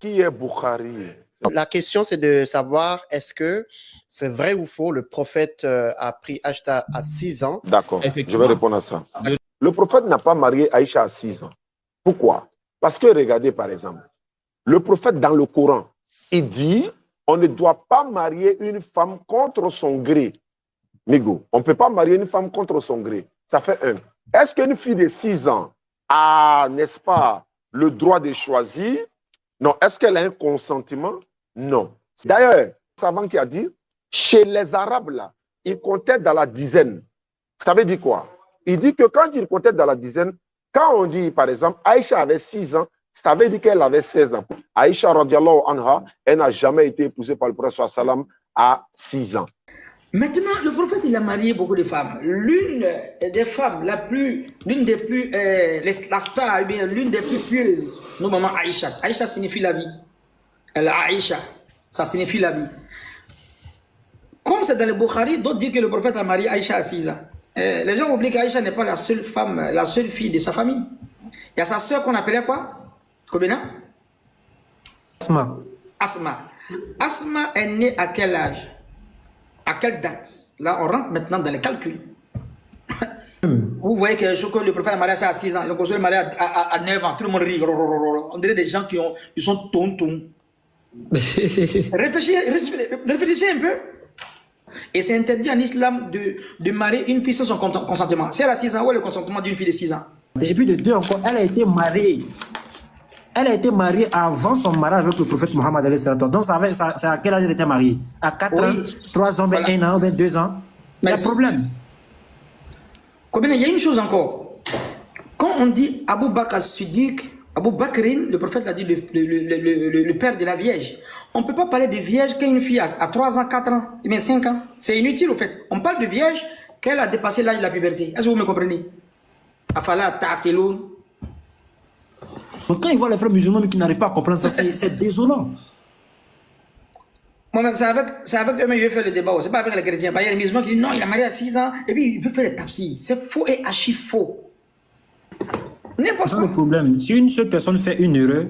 qui est Bukhari? La question, c'est de savoir est-ce que c'est vrai ou faux, le prophète a pris Aïcha à 6 ans. D'accord, je vais répondre à ça. Le prophète n'a pas marié Aïcha à 6 ans. Pourquoi? Parce que regardez par exemple, le prophète dans le Coran, il dit on ne doit pas marier une femme contre son gré. Nigo, on ne peut pas marier une femme contre son gré. Ça fait un. Est-ce qu'une fille de 6 ans a, n'est-ce pas, le droit de choisir? Non. Est-ce qu'elle a un consentement? Non. D'ailleurs, un savant qui a dit, chez les Arabes, là, ils comptaient dans la dizaine. Ça veut dire quoi? Il dit que quand ils comptaient dans la dizaine, quand on dit, par exemple, Aïcha avait 6 ans, ça veut dire qu'elle avait 16 ans. Aïcha, radiallahu anha, elle n'a jamais été épousée par le prophète sallam à 6 ans. Maintenant, le prophète, il a marié beaucoup de femmes. L'une des femmes, l'une des plus, la star, bien, l'une des plus pieuses, nos mamans Aïcha. Aïcha signifie la vie. Aïcha, ça signifie la vie. Comme c'est dans le Bukhari, d'autres disent que le prophète a marié Aïcha à 6 ans. Les gens oublient qu'Aïcha n'est pas la seule femme, la seule fille de sa famille. Il y a sa sœur qu'on appelait quoi? Combien? Asma. Asma est née à quel âge? À quelle date? Là, on rentre maintenant dans les calculs. Vous voyez que le prophète a marié à 6 ans, le prophète a marié à 9 ans, tout le monde rit. On dirait des gens qui sont tontons. Réfléchissez un peu. Et c'est interdit en islam de marier une fille sans son consentement. Si elle a 6 ans, où est le consentement d'une fille de 6 ans? Et puis de deux encore, elle a été mariée. Elle a été mariée avant son mariage avec le prophète Mohammed. Donc, c'est à quel âge elle était mariée? À 4 ans, 3 ans, voilà. 1 an, 2 ans. Il y a un problème. Il y a une chose encore. Quand on dit Abu Bakr as-Siddiq, Abu Bakrin, le prophète l'a dit, le père de la Vierge. On ne peut pas parler de Vierge qu'une fille à 3 ans, 4 ans, mais 5 ans. C'est inutile, au fait. On parle de Vierge qu'elle a dépassé l'âge de la puberté. Est-ce que vous me comprenez? Afala ta'qiloun. Donc quand ils voient les frères musulmans qui n'arrivent pas à comprendre ça, c'est désolant. Moi, c'est avec eux-mêmes que je vais faire le débat. C'est pas avec les chrétiens. Il y a les musulmans qui disent non, il a marié à 6 ans, et puis il veut faire les tapsis. C'est faux et archi faux. C'est ça le problème. Si une seule personne fait une erreur,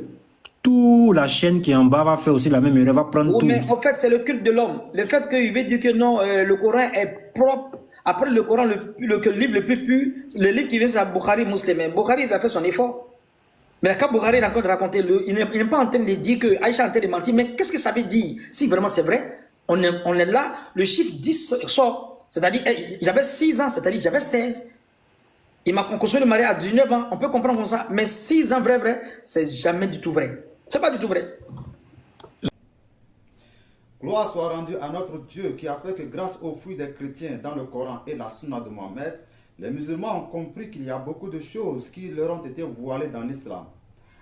toute la chaîne qui est en bas va faire aussi la même erreur, va prendre tout. Mais en fait, c'est le culte de l'homme. Le fait qu'il veut dire que non, le Coran est propre. Après le Coran, le livre le plus pur, le livre qui vient, c'est Bukhari musulman. Bukhari, il a fait son effort. Mais quand Bukhari est en train de raconter, il n'est pas en train de dire que Aïcha est en train de mentir. Mais qu'est-ce que ça veut dire? Si vraiment c'est vrai, on est là, le chiffre 10 sort. C'est-à-dire, j'avais 6 ans, c'est-à-dire j'avais 16. Il m'a construit le mariage à 19 ans. On peut comprendre comme ça. Mais 6 ans, vrai, c'est jamais du tout vrai. C'est pas du tout vrai. Gloire soit rendue à notre Dieu qui a fait que grâce aux fruits des chrétiens dans le Coran et la Sunna de Mohammed, les musulmans ont compris qu'il y a beaucoup de choses qui leur ont été voilées dans l'islam.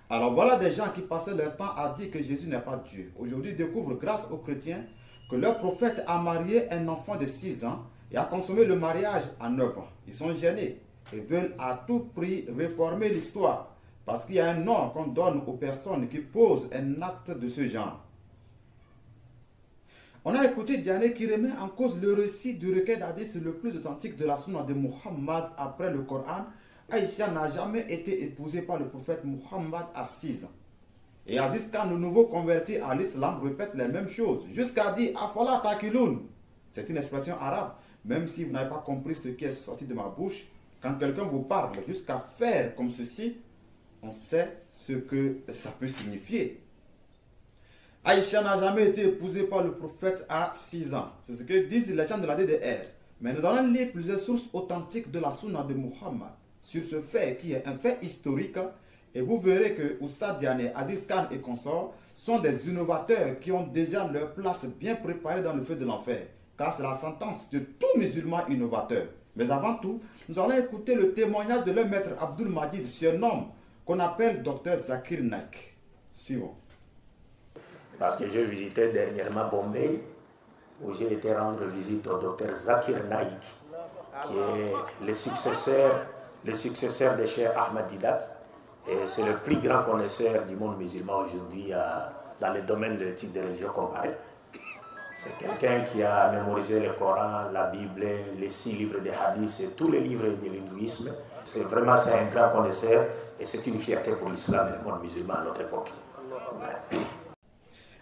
Alors voilà des gens qui passaient leur temps à dire que Jésus n'est pas Dieu. Aujourd'hui, ils découvrent grâce aux chrétiens que leur prophète a marié un enfant de 6 ans et a consommé le mariage à 9 ans. Ils sont gênés et veulent à tout prix réformer l'histoire parce qu'il y a un nom qu'on donne aux personnes qui posent un acte de ce genre. On a écouté Diané qui remet en cause le récit du recueil d'Hadith le plus authentique de la Sunna de Muhammad après le Coran. Aïcha n'a jamais été épousée par le prophète Muhammad à 6 ans. Et Aziz Khan, le nouveau converti à l'islam, répète les mêmes choses, jusqu'à dire Afala takiloun. C'est une expression arabe. Même si vous n'avez pas compris ce qui est sorti de ma bouche, quand quelqu'un vous parle jusqu'à faire comme ceci, on sait ce que ça peut signifier. Aïcha n'a jamais été épousée par le prophète à 6 ans. C'est ce que disent les gens de la DDR. Mais nous allons lire plusieurs sources authentiques de la Sunna de Muhammad sur ce fait qui est un fait historique. Et vous verrez que Oustad Diané, Aziz Khan et consorts sont des innovateurs qui ont déjà leur place bien préparée dans le feu de l'enfer. Car c'est la sentence de tout musulman innovateur. Mais avant tout, nous allons écouter le témoignage de leur maître Abdul Majid, surnom qu'on appelle Dr Zakir Naik. Suivons. Parce que j'ai visité dernièrement Bombay, où j'ai été rendre visite au docteur Zakir Naik, qui est le successeur de Cheikh Ahmad Didat, et c'est le plus grand connaisseur du monde musulman aujourd'hui dans le domaine de l'éthique des religions comparées. C'est quelqu'un qui a mémorisé le Coran, la Bible, les 6 livres des hadiths et tous les livres de l'hindouisme. C'est un grand connaisseur et c'est une fierté pour l'islam et le monde musulman à notre époque.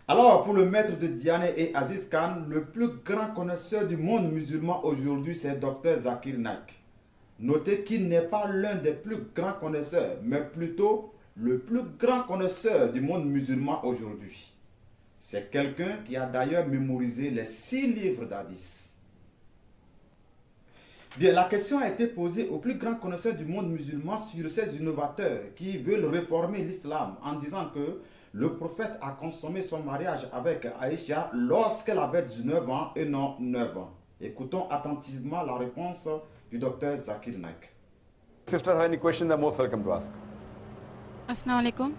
Alors, pour le maître de Diané et Aziz Khan, le plus grand connaisseur du monde musulman aujourd'hui, c'est Dr Zakir Naik. Notez qu'il n'est pas l'un des plus grands connaisseurs, mais plutôt le plus grand connaisseur du monde musulman aujourd'hui. C'est quelqu'un qui a d'ailleurs mémorisé les 6 livres d'Hadith. Bien, la question a été posée au plus grand connaisseur du monde musulman sur ces innovateurs qui veulent réformer l'islam en disant que le prophète a consommé son mariage avec Aïcha lorsqu'elle avait 19 ans et non 9 ans. Écoutons attentivement la réponse du docteur Zakir Naik. Sisters have any questions, they're most welcome to ask. Assalamu alaikum.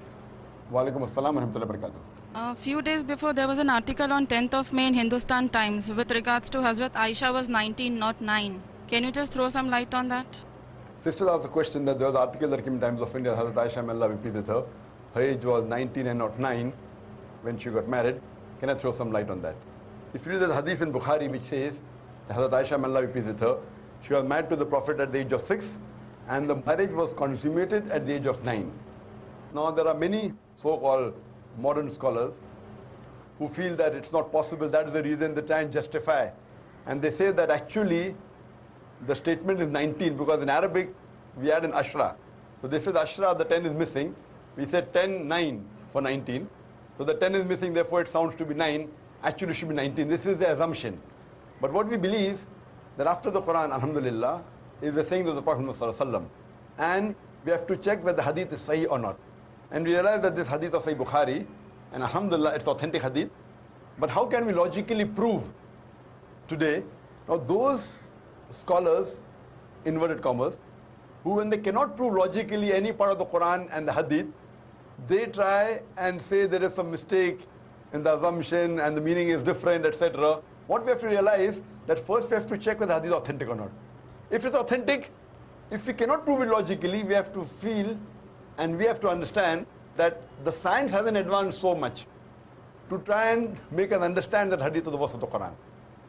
Wa alaikum assalam wa rahmatullahi wa barakatuh. A few days before, there was an article on 10th of May in Hindustan Times with regards to Hazrat Aisha was 19, not 9. Can you just throw some light on that? Sisters asked a question that there was an article that came in Times of India, Hazrat Aisha, may Allah be pleased with her. Her age was 19 and not 9 when she got married. Can I throw some light on that? If you read the hadith in Bukhari which says that Hazrat Aisha, may Allah be pleased with her, she was married to the Prophet at the age of 6 and the marriage was consummated at the age of 9. Now there are many so-called modern scholars who feel that it's not possible, that is the reason they try and justify. And they say that actually the statement is 19 because in Arabic we add an ashra. So this is ashra, the 10 is missing. We said 10, 9 for 19. So the 10 is missing, therefore it sounds to be 9. Actually it should be 19. This is the assumption. But what we believe that after the Quran, alhamdulillah, is the saying of the Prophet ﷺ. And we have to check whether the hadith is sahih or not. And we realize that this hadith of Sahih Bukhari, and alhamdulillah it's authentic hadith. But how can we logically prove today? Now those scholars, inverted commas, who when they cannot prove logically any part of the Quran and the hadith, they try and say there is some mistake in the assumption and the meaning is different, etc. What we have to realize that first we have to check whether the hadith is authentic or not. If it's authentic, if we cannot prove it logically, we have to feel and we have to understand that the science hasn't advanced so much to try and make us understand that hadith of the verse of the Quran.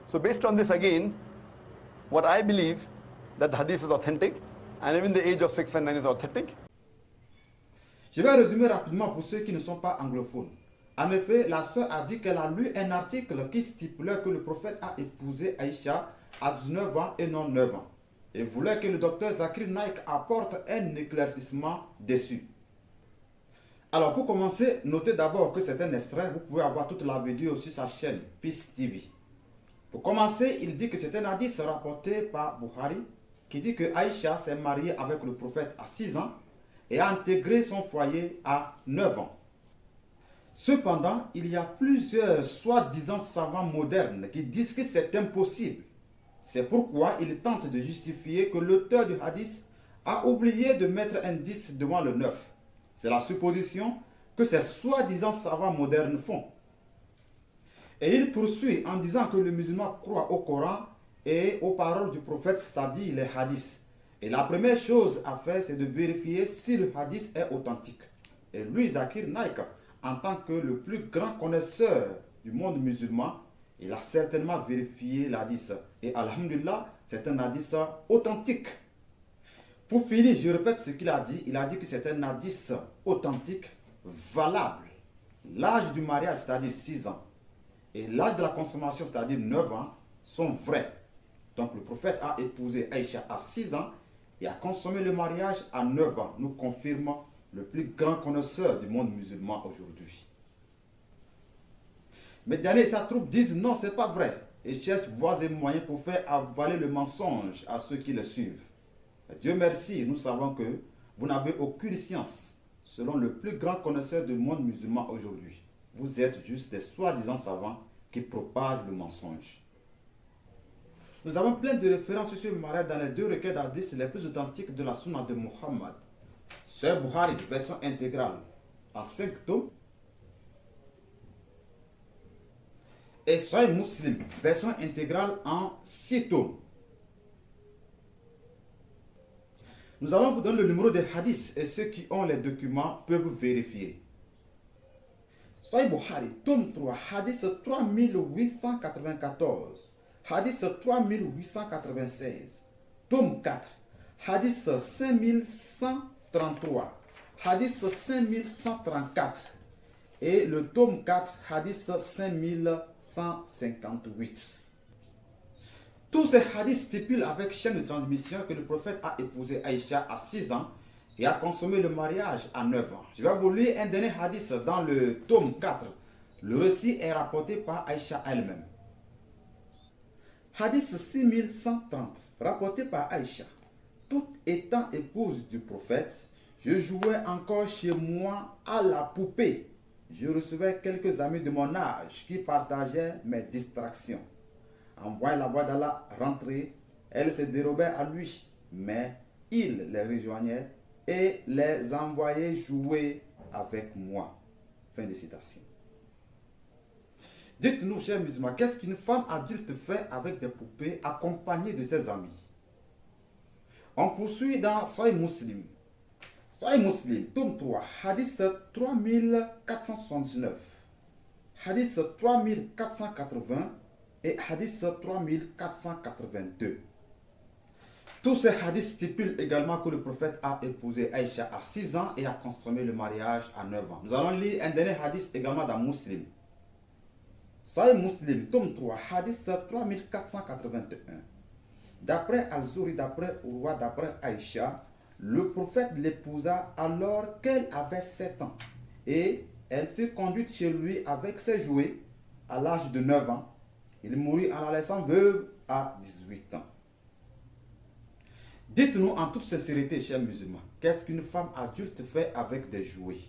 So based on this again, what I believe that the hadith is authentic and even the age of 6 and 9 is authentic. Je vais résumer rapidement pour ceux qui ne sont pas anglophones. En effet, la sœur a dit qu'elle a lu un article qui stipulait que le prophète a épousé Aïcha à 19 ans et non 9 ans. Et voulait que le docteur Zakir Naik apporte un éclaircissement dessus. Alors pour commencer, notez d'abord que c'est un extrait, vous pouvez avoir toute la vidéo sur sa chaîne Peace TV. Pour commencer, il dit que c'est un hadith rapporté par Bukhari qui dit que Aïcha s'est mariée avec le prophète à 6 ans et a intégré son foyer à 9 ans. Cependant, il y a plusieurs soi-disant savants modernes qui disent que c'est impossible. C'est pourquoi ils tentent de justifier que l'auteur du hadith a oublié de mettre un 10 devant le 9. C'est la supposition que ces soi-disant savants modernes font. Et il poursuit en disant que le musulman croit au Coran et aux paroles du prophète, c'est-à-dire les hadiths. Et la première chose à faire, c'est de vérifier si le hadith est authentique. Et lui, Zakir Naik, en tant que le plus grand connaisseur du monde musulman, il a certainement vérifié l'hadith. Et alhamdulillah, c'est un hadith authentique. Pour finir, je répète ce qu'il a dit. Il a dit que c'est un hadith authentique, valable. L'âge du mariage, c'est-à-dire 6 ans, et l'âge de la consommation, c'est-à-dire 9 ans, sont vrais. Donc le prophète a épousé Aïcha à 6 ans et a consommé le mariage à 9 ans. Nous confirme le plus grand connaisseur du monde musulman aujourd'hui. Mais Diané et sa troupe disent non, ce n'est pas vrai. Et cherchent voies et moyens pour faire avaler le mensonge à ceux qui le suivent. Dieu merci, nous savons que vous n'avez aucune science, selon le plus grand connaisseur du monde musulman aujourd'hui. Vous êtes juste des soi-disant savants qui propagent le mensonge. Nous avons plein de références sur ce mariage dans les 2 requêtes d'hadith les plus authentiques de la sunna de Muhammad. Sahih Bukhari, version intégrale, en 5 tomes. Et Sahih Muslim, version intégrale en 6 tomes. Nous allons vous donner le numéro des hadiths et ceux qui ont les documents peuvent vérifier. Sahih Bukhari, tome 3, hadith 3894, hadith 3896, tome 4, hadith 5133, hadith 5134 et le tome 4, hadith 5158. Tous ces hadiths stipulent avec chaîne de transmission que le prophète a épousé Aïcha à 6 ans et a consommé le mariage à 9 ans. Je vais vous lire un dernier hadith dans le tome 4. Le récit est rapporté par Aïcha elle-même. Hadith 6130, rapporté par Aïcha. Tout étant épouse du prophète, je jouais encore chez moi à la poupée. Je recevais quelques amis de mon âge qui partageaient mes distractions. En voyant la voix d'Allah rentrer, elle se dérobait à lui, mais il les rejoignait et les envoyait jouer avec moi. Fin de citation. Dites-nous, chers musulmans, qu'est-ce qu'une femme adulte fait avec des poupées accompagnées de ses amis? On poursuit dans Sahih Muslim. Sahih Muslim, tome 3, hadith 3479, hadith 3480 et hadith 3482. Tous ces hadiths stipulent également que le prophète a épousé Aïcha à 6 ans et a consommé le mariage à 9 ans. Nous allons lire un dernier hadith également dans Muslim. Sahih Muslim, tome 3, hadith 3481. D'après Al-Zuri, d'après Urwa, d'après Aïcha, le prophète l'épousa alors qu'elle avait 7 ans et elle fut conduite chez lui avec ses jouets à l'âge de 9 ans. Il mourut en la laissant veuve à 18 ans. Dites-nous en toute sincérité, chers musulmans, qu'est-ce qu'une femme adulte fait avec des jouets?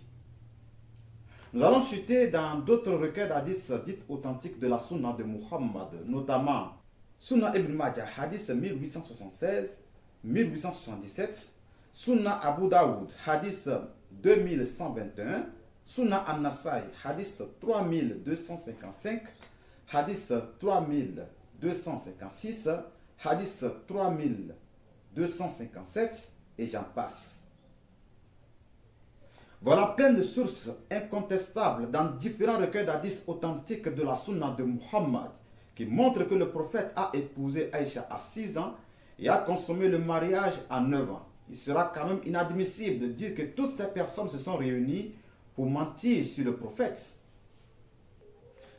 Nous allons chuter dans d'autres recueils d'hadiths dites authentiques de la Sunna de Muhammad, notamment Sunna Ibn Majah, hadith 1876, 1877, Sunna Abu Daoud, hadith 2121, Sunna An-Nasai, hadith 3255, hadith 3256, hadith 3257, et j'en passe. Voilà plein de sources incontestables dans différents recueils d'hadiths authentiques de la Sunna de Muhammad qui montrent que le prophète a épousé Aïcha à 6 ans et a consommé le mariage à 9 ans. Il sera quand même inadmissible de dire que toutes ces personnes se sont réunies pour mentir sur le prophète.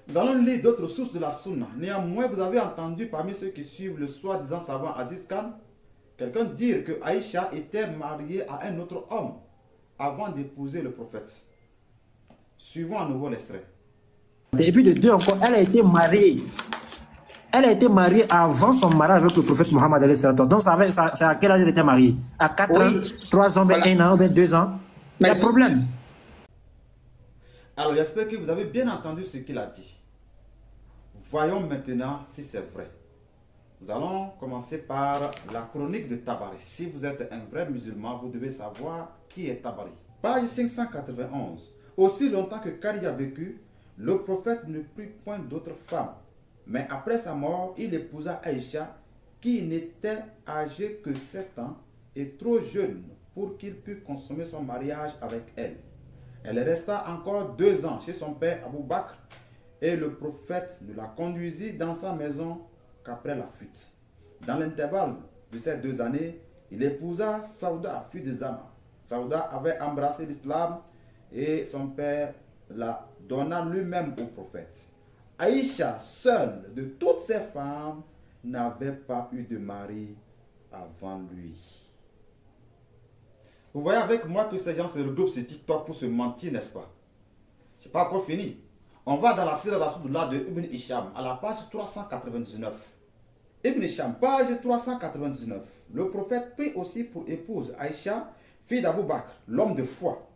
Nous allons lire d'autres sources de la Sunna. Néanmoins, vous avez entendu parmi ceux qui suivent le soi-disant savant Aziz Khan, quelqu'un dire que Aïcha était mariée à un autre homme avant d'épouser le prophète. Suivons à nouveau l'extrait. Et puis de deux encore, elle a été mariée. Elle a été mariée avant son mariage avec le prophète Mohammed. Donc, c'est à quel âge elle était mariée? À 4 ans, 3 ans, voilà. 1 an, 2 ans. Il y a problème. Alors, j'espère que vous avez bien entendu ce qu'il a dit. Voyons maintenant si c'est vrai. Nous allons commencer par la chronique de Tabari. Si vous êtes un vrai musulman, vous devez savoir qui est Tabari. Page 591. Aussi longtemps que Kari a vécu, le prophète ne prit point d'autres femmes. Mais après sa mort, il épousa Aïcha, qui n'était âgée que 7 ans et trop jeune pour qu'il pût consommer son mariage avec elle. Elle resta encore 2 ans chez son père Abou Bakr et le prophète ne la conduisit dans sa maison qu'après la fuite. Dans l'intervalle de ces 2 années, il épousa Saouda, fille de Zama. Saouda avait embrassé l'islam et son père la donna lui-même au prophète. Aïcha, seule de toutes ces femmes, n'avait pas eu de mari avant lui. Vous voyez avec moi que ces gens se regroupent sur TikTok pour se mentir, n'est-ce pas? Je n'ai pas encore fini. On va dans la Sira Rasoulullah de Ibn Hisham, à la page 399. Ibn Hisham, page 399. Le prophète prit aussi pour épouse Aïcha, fille d'Abou Bakr, l'homme de foi.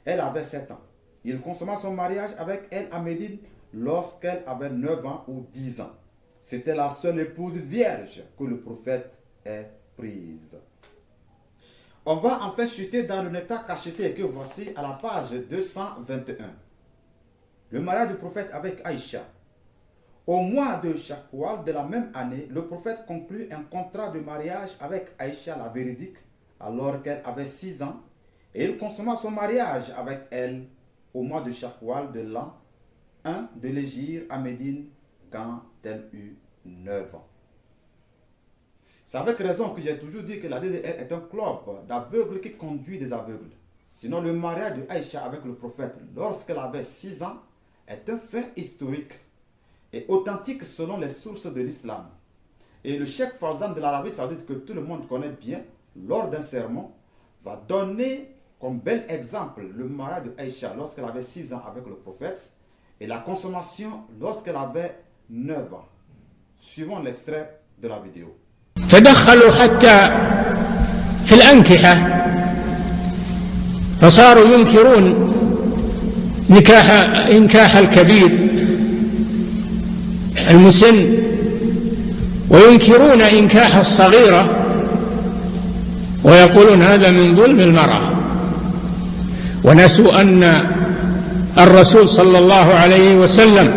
Elle avait 7 ans. Il consomma son mariage avec elle à Médine lorsqu'elle avait 9 ans ou 10 ans. C'était la seule épouse vierge que le prophète ait prise. On va enfin chuter dans le Neta cacheté que voici à la page 221. Le mariage du prophète avec Aïcha. Au mois de Shawwal de la même année, le prophète conclut un contrat de mariage avec Aïcha la véridique alors qu'elle avait 6 ans et il consomma son mariage avec elle au mois de Shawwal de l'an 1 de l'Hégire à Médine quand elle eut 9 ans. C'est avec raison que j'ai toujours dit que la DDR est un club d'aveugles qui conduit des aveugles. Sinon, le mariage de Aïcha avec le prophète lorsqu'elle avait 6 ans est un fait historique et authentique selon les sources de l'islam. Et le cheikh Fawzan de l'Arabie Saoudite, que tout le monde connaît bien, lors d'un sermon, va donner comme bel exemple le mariage de Aïcha lorsqu'elle avait 6 ans avec le prophète et la consommation lorsqu'elle avait 9 ans. Suivons l'extrait de la vidéo. تدخلوا حتى في الأنكحة فصاروا ينكرون إنكاح الكبير المسن وينكرون إنكاح الصغيرة ويقولون هذا من ظلم المرأة ونسوا أن الرسول صلى الله عليه وسلم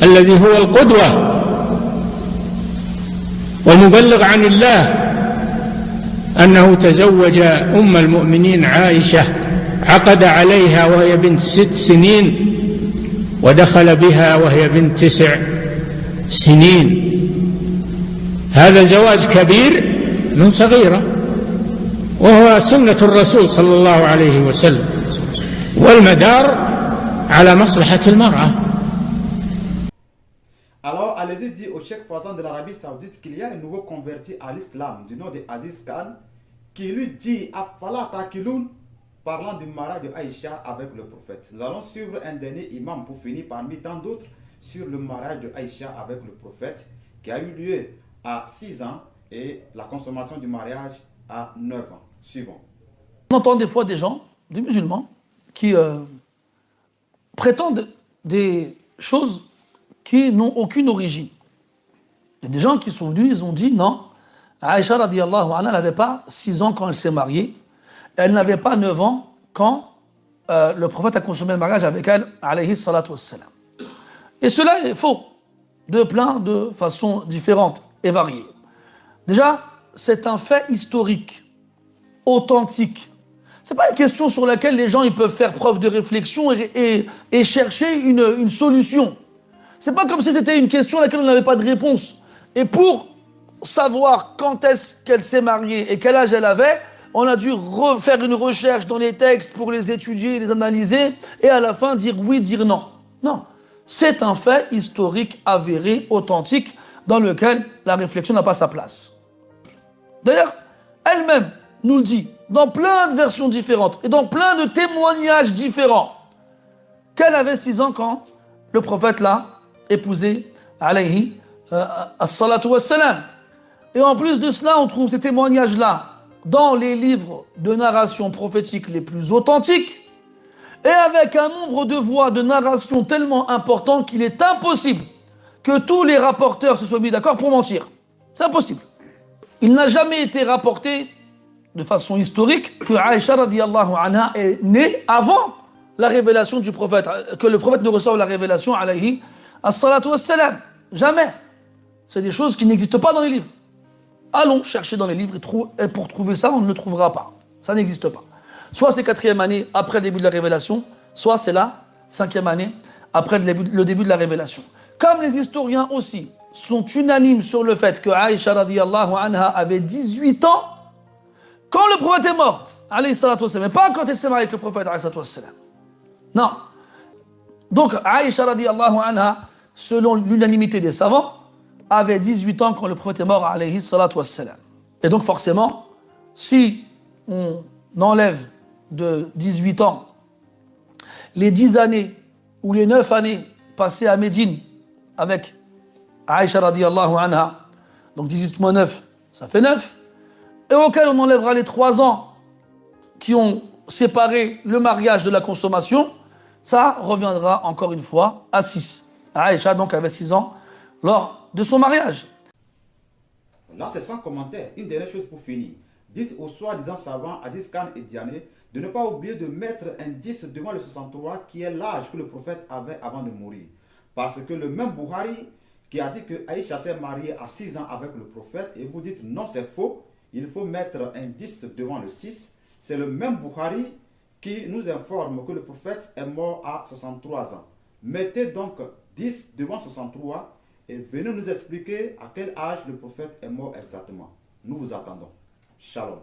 الذي هو القدوة والمبلغ عن الله أنه تزوج أم المؤمنين عائشة عقد عليها وهي بنت 6 سنين ودخل بها وهي بنت 9 سنين. هذا زواج كبير من صغيرة وهو سنة الرسول صلى الله عليه وسلم والمدار على مصلحة المرأة. Alors, allez-y dit au cheikh Fawzan de l'Arabie Saoudite qu'il y a un nouveau converti à l'islam du nom de Aziz Khan qui lui dit Afala Takiloun, parlant du mariage de Aïcha avec le prophète. Nous allons suivre un dernier imam pour finir parmi tant d'autres sur le mariage de Aïcha avec le prophète qui a eu lieu à 6 ans et la consommation du mariage à 9 ans. Suivons. On entend des fois des gens, des musulmans, qui prétendent des choses qui n'ont aucune origine. Il y a des gens qui sont venus, ils ont dit non, Aïcha radiallahu anha n'avait pas 6 ans quand elle s'est mariée, elle n'avait pas 9 ans quand le prophète a consommé le mariage avec elle, alayhi salatu wassalam. Et cela est faux, de plein de façons différentes et variées. Déjà, c'est un fait historique, authentique. Ce n'est pas une question sur laquelle les gens ils peuvent faire preuve de réflexion et chercher une solution. Ce n'est pas comme si c'était une question à laquelle on n'avait pas de réponse. Et pour savoir quand est-ce qu'elle s'est mariée et quel âge elle avait, on a dû refaire une recherche dans les textes pour les étudier, les analyser, et à la fin dire oui, dire non. Non, c'est un fait historique, avéré, authentique, dans lequel la réflexion n'a pas sa place. D'ailleurs, elle-même nous le dit, dans plein de versions différentes, et dans plein de témoignages différents, qu'elle avait 6 ans quand le prophète l'a épousée, alayhi as-salatu wassalam. Et en plus de cela, on trouve ces témoignages-là dans les livres de narration prophétique les plus authentiques et avec un nombre de voix de narration tellement important qu'il est impossible que tous les rapporteurs se soient mis d'accord pour mentir. C'est impossible. Il n'a jamais été rapporté de façon historique que Aïcha radiallahu anha est née avant la révélation du prophète, que le prophète ne reçoive la révélation alayhi as-salatu wassalam. Jamais. C'est des choses qui n'existent pas dans les livres. Allons chercher dans les livres et pour trouver ça, on ne le trouvera pas. Ça n'existe pas. Soit c'est 4e année après le début de la révélation, soit c'est la 5e année après le début de la révélation. Comme les historiens aussi sont unanimes sur le fait que Aïcha radiallahu anha avait 18 ans quand le prophète est mort, alayhi salatu wassalam, mais pas quand elle s'est mariée avec le prophète, alayhi salatu wassalam. Non. Donc Aïcha radiallahu anha, selon l'unanimité des savants, avait 18 ans quand le prophète est mort, alayhi salatu wassalam. Et donc forcément, si on enlève de 18 ans les 10 années ou les 9 années passées à Médine avec Aïcha radiallahu anha, donc 18 moins 9, ça fait 9, et auquel on enlèvera les 3 ans qui ont séparé le mariage de la consommation, ça reviendra encore une fois à 6. Aïcha donc avait 6 ans lors de son mariage. Là, c'est sans commentaire. Une dernière chose pour finir. Dites aux soi-disant savants Aziz Khan et Diané de ne pas oublier de mettre un 10 devant le 63 qui est l'âge que le prophète avait avant de mourir. Parce que le même Bukhari qui a dit que Aïcha s'est mariée à 6 ans avec le prophète et vous dites non, c'est faux, il faut mettre un 10 devant le 6. C'est le même Bukhari qui nous informe que le prophète est mort à 63 ans. Mettez donc 10 devant 63 et venez nous expliquer à quel âge le prophète est mort exactement. Nous vous attendons. Shalom.